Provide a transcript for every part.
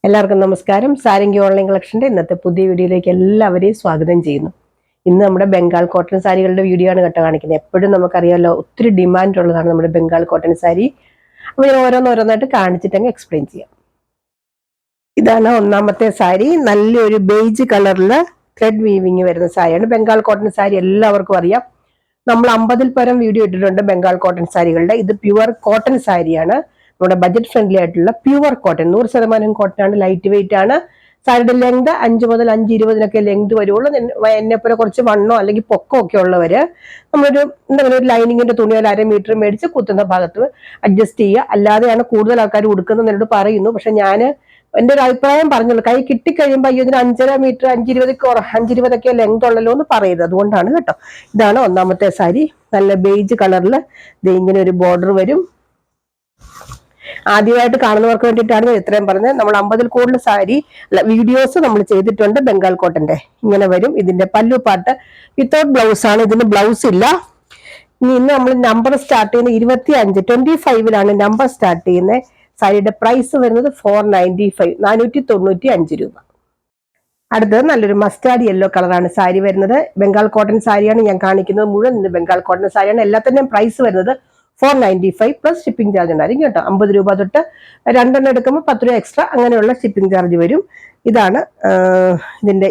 എല്ലാവർക്കും നമസ്കാരം. സാരംഗി ഓൺലൈൻ കളക്ഷന്റെ ഇന്നത്തെ പുതിയ വീഡിയോയിലേക്ക് എല്ലാവരെയും സ്വാഗതം ചെയ്യുന്നു. ഇന്ന് നമ്മുടെ ബംഗാൾ കോട്ടൺ സാരികളുടെ വീഡിയോ ആണ് കാണിക്കുന്നത്. എപ്പോഴും നമുക്കറിയാമല്ലോ, ഒത്തിരി ഡിമാൻഡ് ഉള്ളതാണ് നമ്മുടെ ബംഗാൾ കോട്ടൺ സാരി. അപ്പോൾ ഞാൻ ഓരോന്നോരോന്നായിട്ട് കാണിച്ചിട്ടങ്ങ് എക്സ്പ്ലെയിൻ ചെയ്യാം. ഇതാണ് ഒന്നാമത്തെ സാരി. നല്ലൊരു ബേജ് കളറിൽ ത്രെഡ് വീവിങ് വരുന്ന സാരിയാണ്. ബംഗാൾ കോട്ടൺ സാരി എല്ലാവർക്കും അറിയാം. നമ്മൾ 50-ൽ പരം വീഡിയോ ഇട്ടിട്ടുണ്ട് ബംഗാൾ കോട്ടൺ സാരികളുടെ. ഇത് പ്യുവർ കോട്ടൺ സാരിയാണ്. നമ്മുടെ ബഡ്ജറ്റ് ഫ്രണ്ട്ലി ആയിട്ടുള്ള പ്യുവർ കോട്ടൺ, 100% കോട്ടൺ ആണ്. ലൈറ്റ് വെയിറ്റ് ആണ്. സാരിയുടെ ലെങ്ത് 5 മുതൽ 5:20 ലെങ്ത് വരുള്ളൂ. എന്നെപ്പോലെ കുറച്ച് വണ്ണോ അല്ലെങ്കിൽ പൊക്കോ ഒക്കെ ഉള്ളവര് നമ്മളൊരു എന്തെങ്കിലും ഒരു ലൈനിങ്ങിന്റെ തുണി ഒരു 1/2 മീറ്റർ മേടിച്ച് കുത്തുന്ന ഭാഗത്ത് അഡ്ജസ്റ്റ് ചെയ്യുക. അല്ലാതെയാണ് കൂടുതൽ ആൾക്കാർ ഉടുക്കുന്നത് എന്നോട് പറയുന്നു. പക്ഷെ ഞാൻ എന്റെ ഒരു അഭിപ്രായം പറഞ്ഞുള്ളൂ. കൈ കിട്ടിക്കഴിയുമ്പോൾ ഇതിന് 5.5 മീറ്റർ 5:20 ലെങ്ത് ഉള്ളല്ലോ എന്ന് പറയരുത്. അതുകൊണ്ടാണ് കേട്ടോ. ഇതാണ് ഒന്നാമത്തെ സാരി. നല്ല ബേജ് കളറിൽ ഇങ്ങനെ ഒരു ബോർഡർ വരും. ആദ്യമായിട്ട് കാണുന്നവർക്ക് വേണ്ടിയിട്ടാണ് ഇത്രയും പറഞ്ഞത്. നമ്മൾ 50-ൽ കൂടുതൽ സാരി വീഡിയോസ് നമ്മൾ ചെയ്തിട്ടുണ്ട് ബംഗാൾ കോട്ടന്റെ. ഇങ്ങനെ വരും. ഇതിന്റെ പല്ലു പാട്ട് വിത്തൗട്ട് ബ്ലൗസ് ആണ്. ഇതിന് ബ്ലൗസ് ഇല്ല. ഇന്ന് നമ്മൾ നമ്പർ സ്റ്റാർട്ട് ചെയ്യുന്നത് 25 നമ്പർ സ്റ്റാർട്ട് ചെയ്യുന്നത്. സാരിയുടെ പ്രൈസ് വരുന്നത് 495, 495 രൂപ. അടുത്തത് നല്ലൊരു മസ്റ്റാർഡ് യെല്ലോ കളറാണ് സാരി വരുന്നത്. ബംഗാൾ കോട്ടൺ സാരിയാണ് ഞാൻ കാണിക്കുന്നത്. മുഴുവൻ ഇന്ന് ബംഗാൾ കോട്ടൺ സാരിയാണ്. എല്ലാത്തിന്റെയും പ്രൈസ് വരുന്നത് 495 പ്ലസ് ഷിപ്പിംഗ് ചാർജ് ഉണ്ടായിരിക്കും കേട്ടോ. 50 രൂപ തൊട്ട് 2 എടുക്കുമ്പോൾ 10 രൂപ എക്സ്ട്രാ അങ്ങനെയുള്ള ഷിപ്പിംഗ് ചാർജ് വരും. ഇതാണ്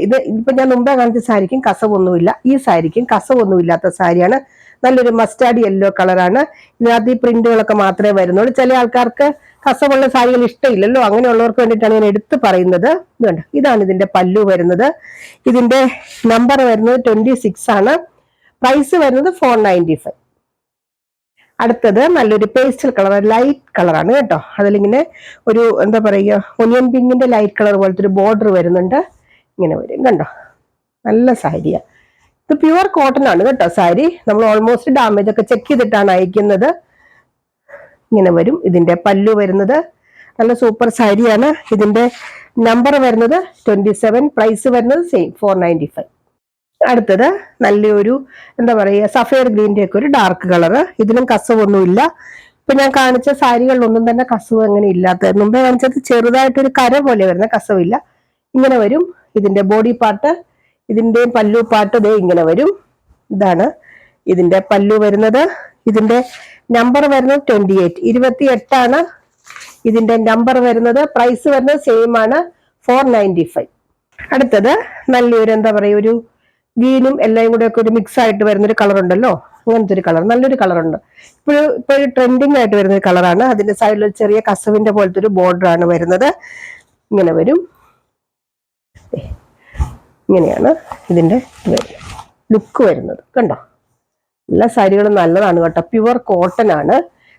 ഇത് ഇപ്പൊ ഞാൻ മുമ്പേ കാണിച്ച സാരിക്കും കസവൊന്നുമില്ല. ഈ സാരിക്കും കസവൊന്നുമില്ലാത്ത സാരിയാണ്. നല്ലൊരു മസ്റ്റാർഡ് യെല്ലോ കളറാണ്. ഇതിനകത്ത് ഈ പ്രിന്റുകളൊക്കെ മാത്രമേ വരുന്നുള്ളൂ. ചില ആൾക്കാർക്ക് കസവുള്ള സാരികൾ ഇഷ്ടമില്ലല്ലോ. അങ്ങനെയുള്ളവർക്ക് വേണ്ടിയിട്ടാണ് ഞാൻ എടുത്തു പറയുന്നത്. ഇതുണ്ട്, ഇതാണ് ഇതിന്റെ പല്ലു വരുന്നത്. ഇതിന്റെ നമ്പർ വരുന്നത് 26 ആണ്. പ്രൈസ് വരുന്നത് 495. അടുത്തത് നല്ലൊരു പേസ്റ്റൽ കളർ, ലൈറ്റ് കളറാണ് കേട്ടോ. അതിലിങ്ങനെ ഒരു എന്താ പറയുക, ഒനിയൻ പിങ്കിന്റെ ലൈറ്റ് കളർ പോലത്തെ ഒരു ബോർഡർ വരുന്നുണ്ട്. ഇങ്ങനെ വരും കണ്ടോ. നല്ല സാരിയാ. ഇത് പ്യുവർ കോട്ടൺ ആണ് കേട്ടോ സാരി. നമ്മൾ ഓൾമോസ്റ്റ് ഡാമേജ് ഒക്കെ ചെക്ക് ചെയ്തിട്ടാണ് അയക്കുന്നത്. ഇങ്ങനെ വരും. ഇതിന്റെ പല്ലു വരുന്നത്. നല്ല സൂപ്പർ സാരിയാണ്. ഇതിന്റെ നമ്പർ വരുന്നത് 27. പ്രൈസ് വരുന്നത് സെയിം 495. അടുത്തത് നല്ലൊരു എന്താ പറയുക, സഫേർ ഗ്രീൻ്റെ ഒക്കെ ഒരു ഡാർക്ക് കളറ്. ഇതിനും കസവൊന്നുമില്ല. ഇപ്പൊ ഞാൻ കാണിച്ച സാരികളിലൊന്നും തന്നെ കസവ് അങ്ങനെ ഇല്ലാത്ത. മുമ്പേ കാണിച്ചത് ചെറുതായിട്ടൊരു കര പോലെ വരുന്ന, കസവില്ല. ഇങ്ങനെ വരും. ഇതിന്റെ ബോഡി പാർട്ട്, ഇതിന്റെ പല്ലു പാർട്ട് ദേ ഇങ്ങനെ വരും. ഇതാണ് ഇതിന്റെ പല്ലു വരുന്നത്. ഇതിന്റെ നമ്പർ വരുന്നത് 28 ആണ് ഇതിന്റെ നമ്പർ വരുന്നത്. പ്രൈസ് വരുന്നത് സെയിം ആണ് 495. അടുത്തത് നല്ലൊരു എന്താ പറയുക, ഒരു ഗ്രീനും എല്ലാം കൂടെ ഒക്കെ ഒരു മിക്സ് ആയിട്ട് വരുന്നൊരു കളർ ഉണ്ടല്ലോ, അങ്ങനത്തെ ഒരു കളർ, നല്ലൊരു കളറുണ്ട്. ഇപ്പോഴൊരു ട്രെൻഡിങ് ആയിട്ട് വരുന്ന ഒരു കളറാണ്. അതിന്റെ സൈഡിൽ ഒരു ചെറിയ കസവിന്റെ പോലത്തെ ഒരു ബോർഡർ ആണ് വരുന്നത്. ഇങ്ങനെ വരും. ഇങ്ങനെയാണ് ഇതിന്റെ ലുക്ക് വരുന്നത് കണ്ടോ. എല്ലാ സാരികളും നല്ലതാണ് കേട്ടോ. പ്യുവർ കോട്ടൺ ആണ്.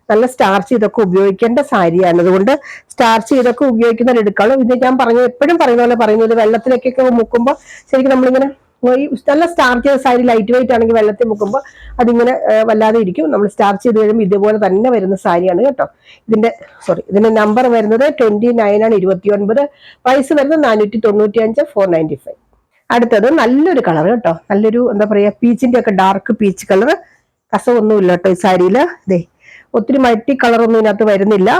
നല്ല സ്റ്റാർച്ച് ഇതൊക്കെ ഉപയോഗിക്കേണ്ട സാരിയാണ്. അതുകൊണ്ട് സ്റ്റാർച്ച് ഇതൊക്കെ ഉപയോഗിക്കുന്നവർ എടുക്കാളൂ. ഇത് ഞാൻ എപ്പോഴും പറയുന്ന പോലെ പറയുന്നത്, വെള്ളത്തിലേക്കൊക്കെ മുക്കുമ്പോൾ ശരിക്കും നമ്മളിങ്ങനെ നല്ല സ്റ്റാർച്ച് ചെയ്ത സാരി ലൈറ്റ് വെയിറ്റ് ആണെങ്കിൽ വെള്ളത്തിൽ മുക്കുമ്പോൾ അതിങ്ങനെ വല്ലാതെ ഇരിക്കും. നമ്മൾ സ്റ്റാർച്ച് ചെയ്ത് കഴിയുമ്പോൾ ഇതുപോലെ തന്നെ വരുന്ന സാരിയാണ് കേട്ടോ. ഇതിന്റെ നമ്പർ വരുന്നത് 29 ആണ്, 29. പ്രൈസ് വരുന്നത് 495, 495. അടുത്തത് നല്ലൊരു കളർ കേട്ടോ. നല്ലൊരു എന്താ പറയാ, പീച്ചിന്റെ ഒക്കെ ഡാർക്ക് പീച്ച് കളർ. കസവൊന്നുമില്ല കേട്ടോ ഈ സാരിയില്. ഇതേ ഒത്തിരി മൾട്ടി കളറൊന്നും ഇതിനകത്ത് വരുന്നില്ല.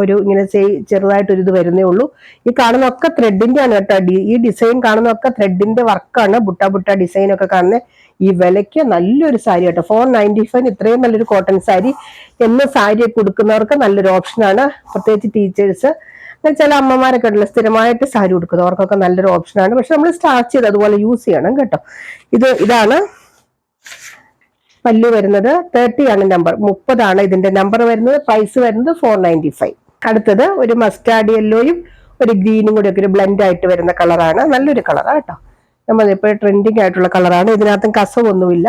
ഒരു ഇങ്ങനെ ചെറുതായിട്ടൊരു ഇത് വരുന്നേ ഉള്ളൂ. ഈ കാണുന്നൊക്കെ ത്രെഡിന്റെ ആണ് കേട്ടോ. ഈ ഡിസൈൻ കാണുന്നൊക്കെ ത്രെഡിന്റെ വർക്കാണ്. ബുട്ട ഡിസൈൻ ഒക്കെ കാണുന്നത്. ഈ വിലയ്ക്ക് നല്ലൊരു സാരി കേട്ടോ. 495 ഇത്രയും നല്ലൊരു കോട്ടൺ സാരി എന്ന് സാരിയൊക്കെ കൊടുക്കുന്നവർക്ക് നല്ലൊരു ഓപ്ഷനാണ്. പ്രത്യേകിച്ച് ടീച്ചേഴ്സ്, ചില അമ്മമാരൊക്കെ ഉണ്ടല്ലോ സ്ഥിരമായിട്ട് സാരി കൊടുക്കുന്നത്, അവർക്കൊക്കെ നല്ലൊരു ഓപ്ഷനാണ്. പക്ഷെ നമ്മൾ സ്റ്റാർച്ച് ചെയ്ത് അതുപോലെ യൂസ് ചെയ്യണം കേട്ടോ. ഇതാണ് പല്ലു വരുന്നത്. 30 ആണ് നമ്പർ, 30 ആണ് ഇതിന്റെ നമ്പർ വരുന്നത്. പ്രൈസ് വരുന്നത് 495. അടുത്തത് ഒരു മസ്റ്റാർഡ് യെല്ലോയും ഒരു ഗ്രീനും കൂടി ഒക്കെ ഒരു ബ്ലെൻഡ് ആയിട്ട് വരുന്ന കളറാണ്. നല്ലൊരു കളറാണ് കേട്ടോ. നമ്മളിപ്പോൾ ട്രെൻഡിങ് ആയിട്ടുള്ള കളറാണ്. ഇതിനകത്തും കസവൊന്നുമില്ല.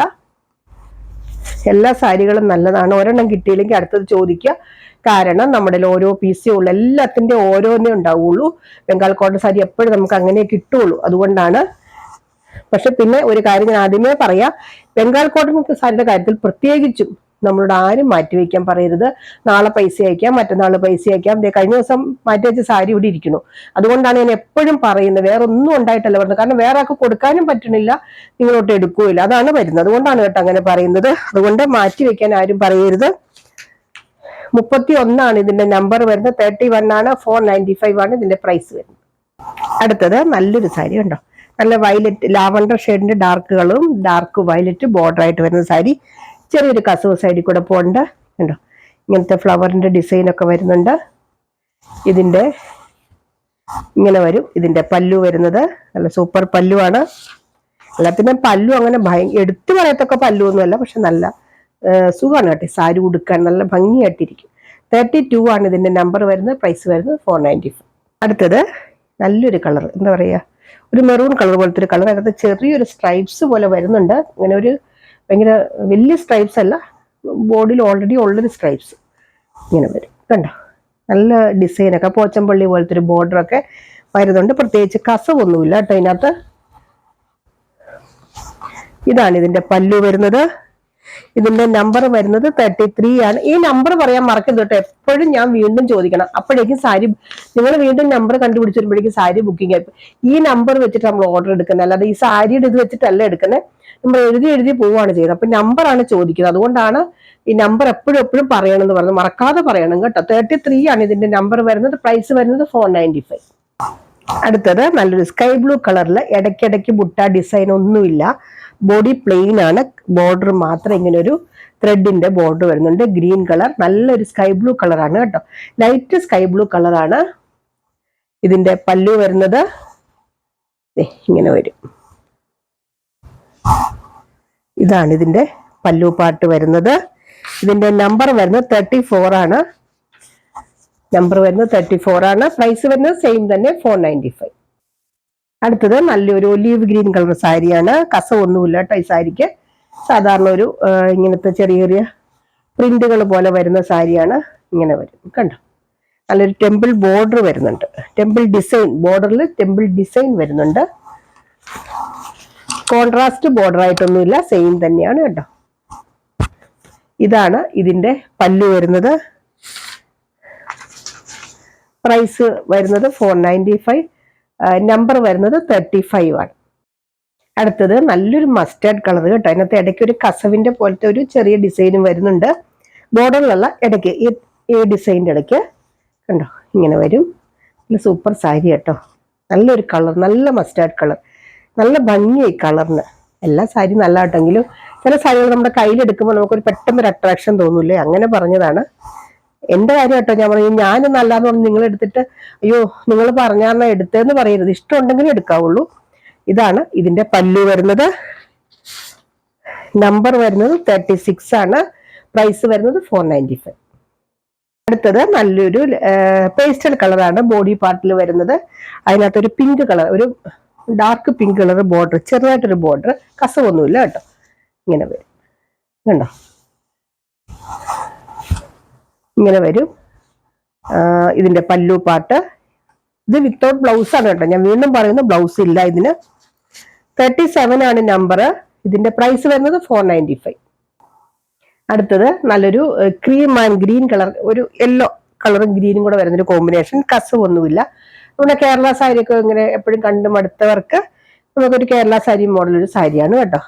എല്ലാ സാരികളും നല്ലതാണ്. ഒരെണ്ണം കിട്ടിയില്ലെങ്കിൽ അടുത്തത് ചോദിക്കുക. കാരണം നമ്മുടെ ഓരോ പീസേ ഉള്ളൂ. എല്ലാത്തിന്റെ ഓരോന്നേ ഉണ്ടാവുള്ളൂ. ബംഗാൾ കോട്ടൺ സാരി എപ്പോഴും നമുക്ക് അങ്ങനെ കിട്ടുള്ളൂ. അതുകൊണ്ടാണ്. പക്ഷെ പിന്നെ ഒരു കാര്യം ഞാൻ ആദ്യമേ പറയാം, ബംഗാൾ കോട്ടൺ സാരിയുടെ കാര്യത്തിൽ പ്രത്യേകിച്ചും നമ്മളോട് ആരും മാറ്റിവെക്കാൻ പറയരുത്. നാളെ പൈസ അയക്കാം, മറ്റന്നാൾ പൈസ അയക്കാം. കഴിഞ്ഞ ദിവസം മാറ്റിവെച്ച സാരി ഇവിടെ ഇരിക്കുന്നു. അതുകൊണ്ടാണ് ഞാൻ എപ്പോഴും പറയുന്നത്. വേറെ ഒന്നും ഉണ്ടായിട്ടല്ല പറയുന്നത്. കാരണം വേറെ ആൾക്ക് കൊടുക്കാനും പറ്റണില്ല, നിങ്ങളോട്ട് എടുക്കുകയില്ല. അതാണ് വരുന്നത്. അതുകൊണ്ടാണ് കേട്ടോ അങ്ങനെ പറയുന്നത്. അതുകൊണ്ട് മാറ്റിവെക്കാൻ ആരും പറയരുത്. 31 ആണ് ഇതിന്റെ നമ്പർ വരുന്നത്. 31 ആണ്, 495 ആണ് ഇതിന്റെ പ്രൈസ് വരുന്നത്. അടുത്തത് നല്ലൊരു സാരി കണ്ടോ, നല്ല വയലറ്റ് ലാവണ്ടർ ഷെയ്ഡിന്റെ ഡാർക്ക് കളറും ഡാർക്ക് വയലറ്റ് ബോർഡർ ആയിട്ട് വരുന്ന സാരി. ചെറിയൊരു കസവ് സൈഡിൽ കൂടെ പോകണ്ട കണ്ടോ, ഇങ്ങനത്തെ ഫ്ലവറിന്റെ ഡിസൈൻ ഒക്കെ വരുന്നുണ്ട്. ഇതിന്റെ ഇങ്ങനെ വരും. ഇതിന്റെ പല്ലു വരുന്നത് നല്ല സൂപ്പർ പല്ലുവാണ്. എല്ലാത്തിനും പല്ലു അങ്ങനെ എടുത്തു പറയത്തൊക്കെ പല്ലു ഒന്നുമല്ല, പക്ഷെ നല്ല സുഖമാണ് കേട്ടോ സാരി ഉടുക്കാൻ, നല്ല ഭംഗിയായിട്ടിരിക്കും. 32 ആണ് ഇതിന്റെ നമ്പർ വരുന്നത്. പ്രൈസ് വരുന്നത് 495. അടുത്തത് നല്ലൊരു കളർ, എന്താ പറയുക, ഒരു മെറൂൺ കളർ പോലത്തെ ഒരു കളർ. അതിനകത്ത് ചെറിയൊരു സ്ട്രൈപ്സ് പോലെ വരുന്നുണ്ട്. ഇങ്ങനെ ഒരു ഭയങ്കര വലിയ സ്ട്രൈപ്സ് അല്ല, ബോഡിയിൽ ഓൾറെഡി ഉള്ളൊരു സ്ട്രൈപ്സ് ഇങ്ങനെ വരും കണ്ടോ. നല്ല ഡിസൈനൊക്കെ പോച്ചമ്പള്ളി പോലത്തെ ഒരു ബോർഡറൊക്കെ വരുന്നുണ്ട്. പ്രത്യേകിച്ച് കസവൊന്നുമില്ല കേട്ടോ ഇതിനകത്ത്. ഇതാണ് ഇതിന്റെ പല്ലു വരുന്നത്. ഇതിന്റെ നമ്പർ വരുന്നത് 33 ആണ്. ഈ നമ്പർ പറയാൻ മറക്കരുത് കേട്ടോ, എപ്പോഴും ഞാൻ വീണ്ടും ചോദിക്കണം. അപ്പോഴേക്കും സാരി നിങ്ങൾ വീണ്ടും നമ്പർ കണ്ടുപിടിച്ച് വരുമ്പോഴേക്കും സാരി ബുക്കിംഗ് ആയി. ഈ നമ്പർ വെച്ചിട്ട് നമ്മൾ ഓർഡർ എടുക്കുന്നത്, അല്ലാതെ ഈ സാരിയുടെ ഇത് വെച്ചിട്ടല്ല എടുക്കുന്നത്. നമ്മൾ എഴുതി പോവുകയാണ് ചെയ്യുന്നത്. അപ്പൊ നമ്പറാണ് ചോദിക്കുന്നത്. അതുകൊണ്ടാണ് ഈ നമ്പർ എപ്പോഴും പറയണമെന്ന് പറഞ്ഞത്, മറക്കാതെ പറയണം കേട്ടോ. 33 ആണ് ഇതിന്റെ നമ്പർ വരുന്നത്. പ്രൈസ് വരുന്നത് 495. അടുത്തത് നല്ലൊരു സ്കൈ ബ്ലൂ കളറില് ഇടയ്ക്കിടയ്ക്ക് ബുട്ട ഡിസൈൻ ഒന്നുമില്ല, ബോഡി പ്ലെയിൻ ആണ്, ബോർഡർ മാത്രം ഇങ്ങനെ ഒരു ത്രെഡിന്റെ ബോർഡർ വരുന്നുണ്ട്. ഗ്രീൻ കളർ, നല്ലൊരു സ്കൈ ബ്ലൂ കളറാണ് കേട്ടോ, ലൈറ്റ് സ്കൈ ബ്ലൂ കളറാണ്. ഇതിന്റെ പല്ലു വരുന്നത് ഇങ്ങനെ വരും. ഇതാണ് ഇതിന്റെ പല്ലു പാട്ട് വരുന്നത്. ഇതിന്റെ നമ്പർ വരുന്നത് 34 ആണ്. നമ്പർ വരുന്നത് 34 ആണ്. പ്രൈസ് വരുന്നത് സെയിം തന്നെ 495. അടുത്തത് നല്ലൊരു ഒലീവ് ഗ്രീൻ കളർ സാരിയാണ്. കസവൊന്നുമില്ല കേട്ടോ ഈ സാരിക്ക്. സാധാരണ ഒരു ഇങ്ങനത്തെ ചെറിയ പ്രിന്റുകൾ പോലെ വരുന്ന സാരിയാണ്. ഇങ്ങനെ വരും കണ്ടോ. നല്ലൊരു ടെമ്പിൾ ബോർഡർ വരുന്നുണ്ട്, ടെമ്പിൾ ഡിസൈൻ, ബോർഡറിൽ ടെമ്പിൾ ഡിസൈൻ വരുന്നുണ്ട്. കോൺട്രാസ്റ്റ് ബോർഡർ ആയിട്ടൊന്നുമില്ല, സെയിം തന്നെയാണ് കേട്ടോ. ഇതാണ് ഇതിന്റെ പല്ലു വരുന്നത്. പ്രൈസ് വരുന്നത് 495. നമ്പർ വരുന്നത് 35 ആണ്. അടുത്തത് നല്ലൊരു മസ്റ്റേർഡ് കളർ കേട്ടോ. അതിനകത്ത് ഇടയ്ക്ക് ഒരു കസവിന്റെ പോലത്തെ ഒരു ചെറിയ ഡിസൈനും വരുന്നുണ്ട്. ബോർഡറിലുള്ള ഇടയ്ക്ക് ഈ ഡിസൈൻ്റെ ഇടയ്ക്ക് കണ്ടോ ഇങ്ങനെ വരും. സൂപ്പർ സാരി കേട്ടോ, നല്ലൊരു കളർ, നല്ല മസ്റ്റേർഡ് കളർ, നല്ല ഭംഗിയായി കളറിന്. എല്ലാ സാരി നല്ല കേട്ടെങ്കിലും ചില സാരികൾ നമ്മുടെ കയ്യിലെടുക്കുമ്പോൾ നമുക്കൊരു പെട്ടെന്നൊരു അട്രാക്ഷൻ തോന്നൂലേ, അങ്ങനെ പറഞ്ഞതാണ്. എന്റെ കാര്യം കേട്ടോ, ഞാൻ പറയും ഞാനൊന്നും അല്ലാന്ന് പറഞ്ഞ് നിങ്ങൾ എടുത്തിട്ട് അയ്യോ നിങ്ങൾ പറഞ്ഞാൽ എടുത്തതെന്ന് പറയരുത്. ഇഷ്ടം ഉണ്ടെങ്കിലും എടുക്കാവുള്ളൂ. ഇതാണ് ഇതിന്റെ പല്ലു വരുന്നത്. നമ്പർ വരുന്നത് 36 ആണ്. പ്രൈസ് വരുന്നത് 495. അടുത്തത് നല്ലൊരു പേസ്റ്റൽ കളറാണ് ബോഡി പാർട്ടിൽ വരുന്നത്. അതിനകത്തൊരു പിങ്ക് കളർ, ഒരു ഡാർക്ക് പിങ്ക് കളർ ബോർഡർ, ചെറുതായിട്ടൊരു ബോർഡർ, കസവൊന്നുമില്ല കേട്ടോ. ഇങ്ങനെ വരും കണ്ടോ, ഇങ്ങനെ വരും. ഇതിന്റെ പല്ലു പാട്ട്. ഇത് വിത്തൗട്ട് ബ്ലൗസ് ആണ് കേട്ടോ, ഞാൻ വീണ്ടും പറയുന്നു ബ്ലൗസ് ഇല്ല ഇതിന്. 37 ആണ് നമ്പർ. ഇതിന്റെ പ്രൈസ് വരുന്നത് 495. അടുത്തത് നല്ലൊരു ക്രീം ആൻഡ് ഗ്രീൻ കളർ, ഒരു യെല്ലോ കളറും ഗ്രീനും കൂടെ വരുന്നൊരു കോമ്പിനേഷൻ. കസവൊന്നുമില്ല. നമ്മുടെ കേരള സാരിയൊക്കെ ഇങ്ങനെ എപ്പോഴും കണ്ടു മടുത്തവർക്ക് നമുക്കൊരു കേരള സാരി മോഡൽ ഒരു സാരിയാണ് കേട്ടോ.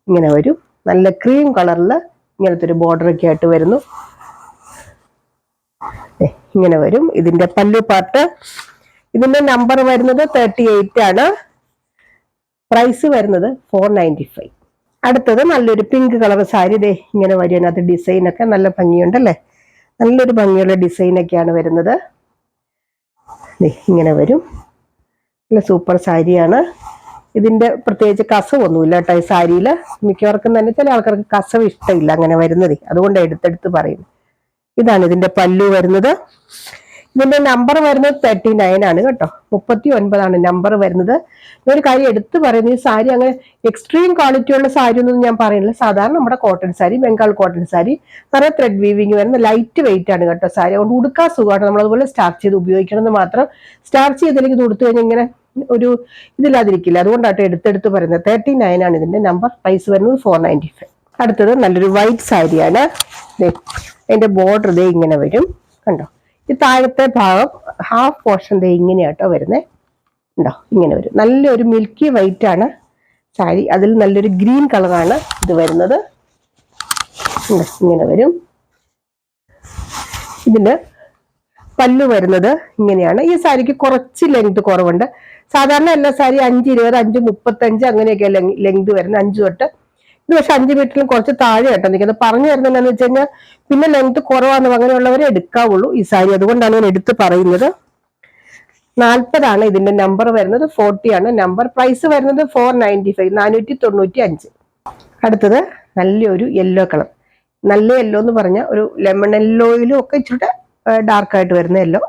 ഇങ്ങനെ വരും. നല്ല ക്രീം കളറിൽ ഇങ്ങനത്തെ ഒരു ബോർഡർ ഒക്കെ ആയിട്ട് വരുന്നു. ഇങ്ങനെ വരും ഇതിന്റെ പല്ലു പാർട്ട്. ഇതിന്റെ നമ്പർ വരുന്നത് 38 ആണ്. പ്രൈസ് വരുന്നത് 495. അടുത്തത് നല്ലൊരു പിങ്ക് കളർ സാരി. ഇങ്ങനെ വരും. അതിനകത്ത് ഡിസൈൻ ഒക്കെ നല്ല ഭംഗിയുണ്ടല്ലേ, നല്ലൊരു ഭംഗിയുള്ള ഡിസൈൻ ഒക്കെയാണ് വരുന്നത്. ഇങ്ങനെ വരും. നല്ല സൂപ്പർ സാരിയാണ്. ഇതിന്റെ പ്രത്യേകിച്ച് കസവൊന്നുമില്ല കേട്ടോ ഈ സാരിയിൽ. മിക്കവർക്കും തന്നെ ചില ആൾക്കാർക്ക് കസവ് ഇഷ്ടമില്ല അങ്ങനെ വരുന്നത്, അതുകൊണ്ട് എടുത്തെടുത്ത് പറയുന്നു. ഇതാണ് ഇതിന്റെ പല്ലു വരുന്നത്. ഇതിന്റെ നമ്പർ വരുന്നത് 39 ആണ് കേട്ടോ, 39 ആണ് നമ്പർ വരുന്നത്. ഒരു കാര്യം എടുത്തു പറയുന്നത്, ഈ സാരി അങ്ങനെ എക്സ്ട്രീം ക്വാളിറ്റി ഉള്ള സാരി ഒന്നും ഞാൻ പറയുന്നില്ല. സാധാരണ നമ്മുടെ കോട്ടൺ സാരി, ബംഗാൾ കോട്ടൺ സാരി, നിറയെ ത്രെഡ് വീവിങ് വരുന്ന ലൈറ്റ് വെയിറ്റ് ആണ് കേട്ടോ സാരി. അതുകൊണ്ട് ഉടുക്കാൻ സുഖമാണ്. നമ്മളതുപോലെ സ്റ്റാർച്ച് ചെയ്ത് ഉപയോഗിക്കണമെന്ന് മാത്രം. സ്റ്റാർച്ച് ചെയ്തിലേക്ക് ഇത് ഉടുത്തു കഴിഞ്ഞാൽ ഇങ്ങനെ ഒരു ഇതില്ലാതിരിക്കില്ല, അതുകൊണ്ടാട്ടോ എടുത്തെടുത്ത് പറയുന്നത്. 39 ആണ് ഇതിന്റെ നമ്പർ. പ്രൈസ് വരുന്നത് 495. അടുത്തത് നല്ലൊരു വൈറ്റ് സാരിയാണ്. അതിന്റെ ബോർഡർ ഇങ്ങനെ വരും കണ്ടോ. ഈ താഴത്തെ ഭാഗം ഹാഫ് പോർഷൻ ഇങ്ങനെയാട്ടോ വരുന്നത് ഉണ്ടോ, ഇങ്ങനെ വരും. നല്ലൊരു മിൽക്കി വൈറ്റ് ആണ് സാരി. അതിൽ നല്ലൊരു ഗ്രീൻ കളറാണ് ഇത് വരുന്നത്. ഇങ്ങനെ വരും. ഇതിന് പല്ലു വരുന്നത് ഇങ്ങനെയാണ്. ഈ സാരിക്ക് കുറച്ച് ലെങ്ത് കുറവുണ്ട്. സാധാരണ എല്ലാ സാരി 5:20, 5:35 അങ്ങനെയൊക്കെ ലെങ്ത് വരുന്നത്, 5 തൊട്ട്. ഇത് പക്ഷെ 5 മീറ്ററിലും കുറച്ച് താഴെ ആയിട്ട് നിൽക്കുന്നത്. പറഞ്ഞു തരുന്നത് എന്താണെന്ന് വെച്ച് കഴിഞ്ഞാൽ പിന്നെ ലെങ്ത് കുറവാണെന്ന് അങ്ങനെയുള്ളവരെ എടുക്കാവുള്ളൂ ഈ സാരി. അതുകൊണ്ടാണ് ഞാൻ എടുത്ത് പറയുന്നത്. 40 ഇതിന്റെ നമ്പർ വരുന്നത്, 40 നമ്പർ. പ്രൈസ് വരുന്നത് 495, 495. അടുത്തത് നല്ലൊരു യെല്ലോ കളർ. നല്ല യെല്ലോ എന്ന് പറഞ്ഞാൽ ഒരു ലെമൺ യെല്ലോയിലും ഒക്കെ ഇച്ചിരി ഡാർക്കായിട്ട് വരുന്ന യെല്ലോ.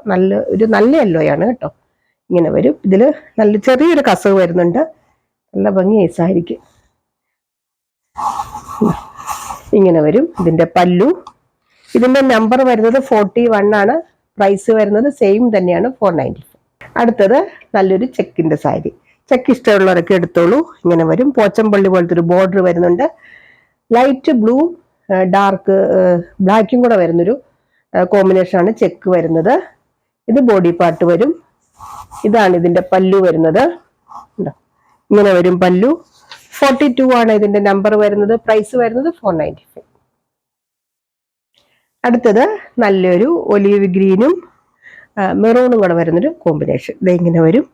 നല്ല യെല്ലോയാണ് കേട്ടോ. ഇങ്ങനെ വരും. ഇതില് നല്ല ചെറിയൊരു കസവ് വരുന്നുണ്ട്. നല്ല ഭംഗിയായി സാരിക്ക്. ഇങ്ങനെ വരും ഇതിന്റെ പല്ലു. ഇതിന്റെ നമ്പർ വരുന്നത് 41. പ്രൈസ് വരുന്നത് സെയിം തന്നെയാണ്, 495. അടുത്തത് നല്ലൊരു ചെക്കിന്റെ സാരി. ചെക്ക് ഇഷ്ടമുള്ളവരൊക്കെ എടുത്തോളൂ. ഇങ്ങനെ വരും. പോച്ചമ്പള്ളി പോലത്തെ ഒരു ബോർഡർ വരുന്നുണ്ട്. ലൈറ്റ് ബ്ലൂ ഡാർക്ക് ബ്ലാക്കും കൂടെ വരുന്നൊരു കോമ്പിനേഷനാണ് ചെക്ക് വരുന്നത്. ഇത് ബോഡി പാർട്ട് വരും. ഇതാണ് ഇതിന്റെ പല്ലു വരുന്നത്. ഇങ്ങനെ വരും പല്ലു. 42 ഇതിന്റെ നമ്പർ വരുന്നത്. പ്രൈസ് വരുന്നത് 495. അടുത്തത് നല്ലൊരു ഒലീവ് ഗ്രീനും മെറൂണും കൂടെ വരുന്നൊരു കോമ്പിനേഷൻ. ഇത് ഇങ്ങനെ വരും.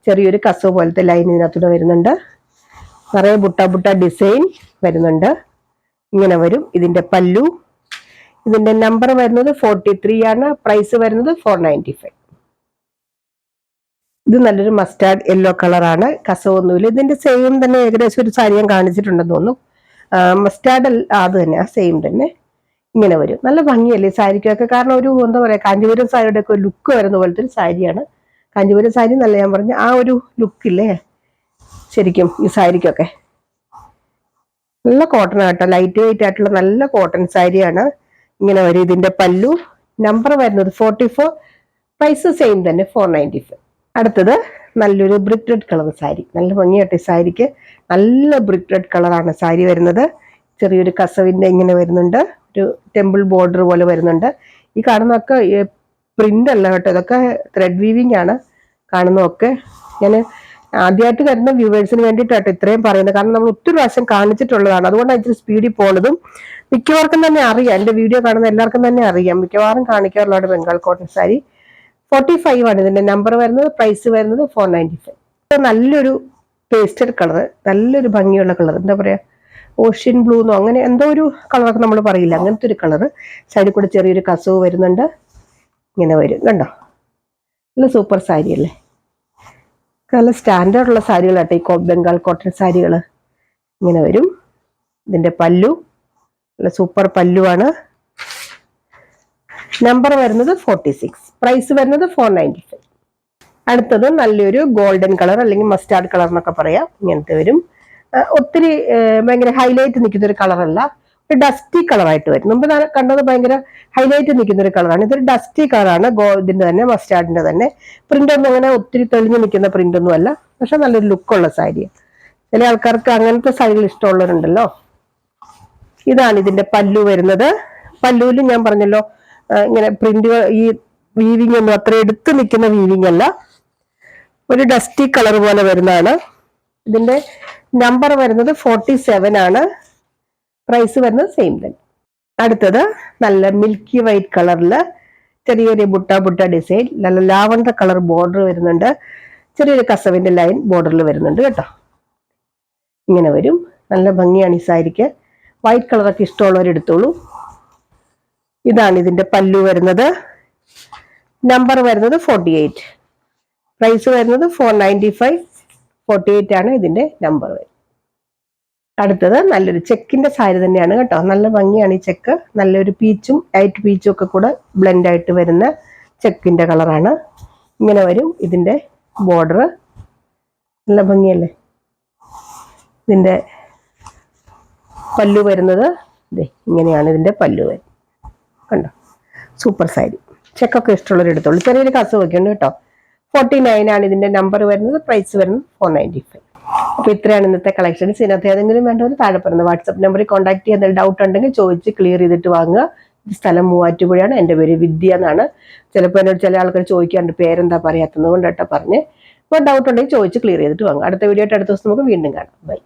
ചെറിയൊരു കസവ് പോലത്തെ ലൈൻ ഇതിനകത്തൂടെ വരുന്നുണ്ട്. നിറയെ ബുട്ട ഡിസൈൻ വരുന്നുണ്ട്. ഇങ്ങനെ വരും ഇതിന്റെ പല്ലു. ഇതിന്റെ നമ്പർ വരുന്നത് 43. പ്രൈസ് വരുന്നത് 495. ഇത് നല്ലൊരു മസ്റ്റാർഡ് യെല്ലോ കളറാണ്. കസവൊന്നുമില്ല. ഇതിന്റെ സെയിം തന്നെ ഏകദേശം ഒരു സാരി ഞാൻ കാണിച്ചിട്ടുണ്ടെന്ന് തോന്നുന്നു. മസ്റ്റാർഡ് അത് തന്നെ, ആ സെയിം തന്നെ. ഇങ്ങനെ വരും. നല്ല ഭംഗിയല്ലേ സാരിക്കൊക്കെ. കാരണം ഒരു എന്താ പറയാ, കാഞ്ചീപുരം സാരിയുടെ ഒക്കെ ലുക്ക് വരുന്ന പോലത്തെ ഒരു സാരിയാണ്. കാഞ്ചീപുരം സാരി എന്നല്ല ഞാൻ പറഞ്ഞ, ആ ഒരു ലുക്കില്ലേ ശരിക്കും ഈ സാരിക്കൊക്കെ. നല്ല കോട്ടൺ ആട്ടോ, ലൈറ്റ് വെയിറ്റ് ആയിട്ടുള്ള നല്ല കോട്ടൺ സാരിയാണ്. ഇങ്ങനെ വരും ഇതിന്റെ പല്ലു. നമ്പർ വരുന്നത് 44. പ്രൈസ് സെയിം തന്നെ, 495. അടുത്തത് നല്ലൊരു ബ്രിക്ക് റെഡ് കളർ സാരി. നല്ല ഭംഗിയായിട്ട് ഈ സാരിക്ക്. നല്ല ബ്രിക്ക് റെഡ് കളറാണ് സാരി വരുന്നത്. ചെറിയൊരു കസവിന്റെ ഇങ്ങനെ വരുന്നുണ്ട്. ഒരു ടെമ്പിൾ ബോർഡർ പോലെ വരുന്നുണ്ട്. ഈ കാണുന്നതൊക്കെ പ്രിന്റ് അല്ല കേട്ടോ, ഇതൊക്കെ ത്രെഡ് വീവിങ് ആണ് കാണുന്നതൊക്കെ. ഞാൻ ആദ്യമായിട്ട് വരുന്ന വ്യൂവേഴ്സിന് വേണ്ടിയിട്ടാട്ടോ ഇത്രയും പറയുന്നത്. കാരണം നമ്മൾ ഒത്തിരി പ്രാവശ്യം കാണിച്ചിട്ടുള്ളതാണ്. അതുകൊണ്ടാണ് ഇച്ചിരി സ്പീഡിൽ പോകുന്നതും. മിക്കവർക്കും തന്നെ അറിയാം, എൻ്റെ വീഡിയോ കാണുന്ന എല്ലാവർക്കും തന്നെ അറിയാം. മിക്കവാറും കാണിക്കാറുള്ളതാണ് ബംഗാൾ കോട്ടൺ സാരി. 45 ഇതിന്റെ നമ്പർ വരുന്നത്. പ്രൈസ് വരുന്നത് 495. നല്ലൊരു പേസ്റ്റഡ് കളർ, നല്ലൊരു ഭംഗിയുള്ള കളർ. എന്താ പറയാ, ഓഷ്യൻ ബ്ലൂ എന്നോ അങ്ങനെ എന്തോ ഒരു കളറൊക്കെ നമ്മൾ പറയില്ല, അങ്ങനത്തെ ഒരു കളർ. സൈഡിൽ കൂടെ ചെറിയൊരു കസവ് വരുന്നുണ്ട്. ഇങ്ങനെ വരും കണ്ടോ. നല്ല സൂപ്പർ സാരി അല്ലേ. നല്ല സ്റ്റാൻഡേർഡുള്ള സാരികളാട്ടെ ഈ ബംഗാൾ കോട്ടൺ സാരികൾ. ഇങ്ങനെ വരും. ഇതിന്റെ പല്ലു നല്ല സൂപ്പർ പല്ലുവാണ്. നമ്പർ വരുന്നത് 46. പ്രൈസ് വരുന്നത് 495. അടുത്തത് നല്ലൊരു ഗോൾഡൻ കളർ അല്ലെങ്കിൽ മസ്റ്റാർഡ് കളർ എന്നൊക്കെ പറയാം. ഇങ്ങനത്തെ വരും. ഒത്തിരി ഭയങ്കര ഹൈലൈറ്റ് നിൽക്കുന്ന ഒരു കളറല്ല, ഒരു ഡസ്റ്റി കളറായിട്ട് വരും. മുമ്പ് കണ്ടത് ഭയങ്കര ഹൈലൈറ്റ് നിൽക്കുന്ന ഒരു കളറാണ്. ഇതൊരു ഡസ്റ്റി കളറാണ്. ഗോൾഡിന്റെ തന്നെ, മസ്റ്റാർഡിന്റെ തന്നെ. പ്രിന്റ് ഒന്നും അങ്ങനെ ഒത്തിരി തെളിഞ്ഞു നിൽക്കുന്ന പ്രിന്റ് ഒന്നും അല്ല, പക്ഷെ നല്ലൊരു ലുക്കുള്ള സാരിയാണ്. ചില ആൾക്കാർക്ക് അങ്ങനത്തെ സാരികൾ ഇഷ്ടമുള്ളവരുണ്ടല്ലോ. ഇതാണ് ഇതിന്റെ പല്ലു വരുന്നത്. പല്ലുവിൽ ഞാൻ പറഞ്ഞല്ലോ ഇങ്ങനെ പ്രിന്റ്, ഈ വീവിങ് ഒന്നും അത്ര എടുത്ത് നിൽക്കുന്ന വീവിങ് അല്ല, ഒരു ഡസ്റ്റി കളർ പോലെ വരുന്നതാണ്. ഇതിന്റെ നമ്പർ വരുന്നത് 47. പ്രൈസ് വരുന്നത് സെയിം തന്നെ. അടുത്തത് നല്ല മിൽക്കി വൈറ്റ് കളറിൽ ചെറിയൊരു ബുട്ട ഡിസൈൻ, നല്ല ലാവണ്ടർ കളർ ബോർഡർ വരുന്നുണ്ട്. ചെറിയൊരു കസവിന്റെ ലൈൻ ബോർഡറിൽ വരുന്നുണ്ട് കേട്ടോ. ഇങ്ങനെ വരും. നല്ല ഭംഗിയാണ് ഈ സാരിക്ക്. വൈറ്റ് കളറൊക്കെ ഇഷ്ടമുള്ളവർ എടുത്തോളൂ. ഇതാണ് ഇതിന്റെ പല്ലു വരുന്നത്. നമ്പർ വരുന്നത് 48. പ്രൈസ് വരുന്നത് 495. 48 ഇതിന്റെ നമ്പർ വരും. അടുത്തത് നല്ലൊരു ചെക്കിന്റെ സാരി തന്നെയാണ് കേട്ടോ. നല്ല ഭംഗിയാണ് ഈ ചെക്ക്. നല്ലൊരു പീച്ചും ലൈറ്റ് പീച്ചും ഒക്കെ കൂടെ ബ്ലെൻഡ് ആയിട്ട് വരുന്ന ചെക്കിന്റെ കളറാണ്. ഇങ്ങനെ വരും ഇതിന്റെ ബോർഡർ. നല്ല ഭംഗിയല്ലേ. ഇതിന്റെ പല്ലു വരുന്നത് ഇങ്ങനെയാണ്. ഇതിന്റെ പല്ലു വരും കണ്ടോ. സൂപ്പർ സാരി. ചെക്കൊക്കെ ഇഷ്ടമുള്ളവർ എടുത്തോളൂ. ചെറിയൊരു കസവൊക്കെ ഉണ്ട് കേട്ടോ. 49 ഇതിന്റെ നമ്പർ വരുന്നത്. പ്രൈസ് വരുന്നത് 495. അപ്പൊ ഇത്രയാണ് ഇന്നത്തെ കളക്ഷൻസ്. ഇതിനകത്ത് ഏതെങ്കിലും വേണ്ടവർ താഴെ പറയുന്നത് വാട്സ്ആപ്പ് നമ്പറിൽ കോൺടാക്ട് ചെയ്യാൻ ഡൗട്ട് ഉണ്ടെങ്കിൽ ചോദിച്ച് ക്ലിയർ ചെയ്തിട്ട് വാങ്ങുക. സ്ഥലം മൂവാറ്റുപുഴയാണ്. എൻ്റെ പേര് വിദ്യ എന്നാണ്. ചിലപ്പോൾ എന്നോട് ചില ആൾക്കാർ ചോദിക്കാറുണ്ട് പേരെന്താ പറയാത്തത് കൊണ്ടാട്ടോ പറഞ്ഞ്. അപ്പോൾ ഡൗട്ട് ഉണ്ടെങ്കിൽ ചോദിച്ച് ക്ലിയർ ചെയ്തിട്ട് വാങ്ങുക. അടുത്ത വീഡിയോ ആയിട്ട് അടുത്ത ദിവസം നമുക്ക് വീണ്ടും കാണാം. ബൈ.